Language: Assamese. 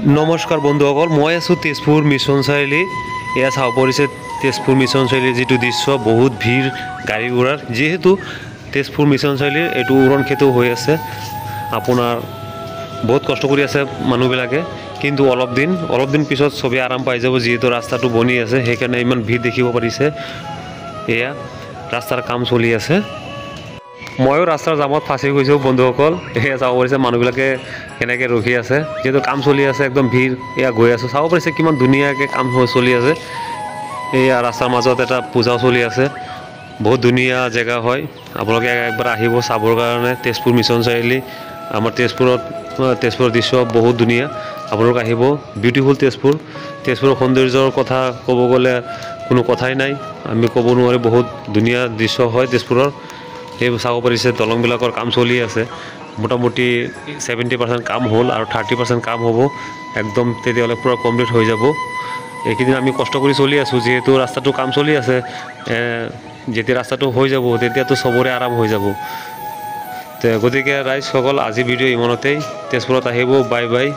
নমস্কাৰ বন্ধুসকল, মই আছোঁ তেজপুৰ মিছন চাৰিআলি। এয়া চাব পৰিছে তেজপুৰ মিছন চাৰিআলিৰ যিটো দৃশ্য, বহুত ভিৰ গাড়ী ঘোঁৰাৰ। যিহেতু তেজপুৰ মিছন চাৰিআলিৰ এইটো উৰণ সেতু হৈ আছে, আপোনাৰ বহুত কষ্ট কৰি আছে মানুহবিলাকে, কিন্তু অলপ দিন পিছত চবেই আৰাম পাই যাব। যিহেতু ৰাস্তাটো বনি আছে, সেইকাৰণে ইমান ভিৰ দেখিব পাৰিছে। এয়া ৰাস্তাৰ কাম চলি আছে। ময়ো ৰাস্তাৰ জামত ফাঁচি গৈছোঁ বন্ধুসকল। এয়া চাব পাৰিছে মানুহবিলাকে কেনেকৈ ৰখি আছে, যিহেতু কাম চলি আছে, একদম ভিৰ। এয়া গৈ আছোঁ, চাব পাৰিছে কিমান ধুনীয়াকৈ কাম চলি আছে। এয়া ৰাস্তাৰ মাজত এটা পূজাও চলি আছে, বহুত ধুনীয়া জেগা হয়। আপোনালোকে একবাৰ আহিব চাবৰ কাৰণে তেজপুৰ মিছন চাৰিআলি। আমাৰ তেজপুৰৰ দৃশ্য বহুত ধুনীয়া, আপোনালোক আহিব। বিউটিফুল তেজপুৰৰ সৌন্দৰ্যৰ কথা ক'ব গ'লে কোনো কথাই নাই, আমি ক'ব নোৱাৰি। বহুত ধুনীয়া দৃশ্য হয় তেজপুৰৰ। এই চাব পাৰিছে দলংবিলাকৰ কাম চলি আছে, মোটামুটি 70% কাম হ'ল আৰু 30% কাম হ'ব একদম, তেতিয়াহ'লে পূৰা কমপ্লিট হৈ যাব। এইকেইদিন আমি কষ্ট কৰি চলি আছোঁ, যিহেতু ৰাস্তাটো কাম চলি আছে। যেতিয়া ৰাস্তাটো হৈ যাব তেতিয়াতো চবৰে আৰাম হৈ যাব। গতিকে ৰাইজসকল, আজি ভিডিঅ' ইমানতেই। তেজপুৰত আহিব, বাই বাই।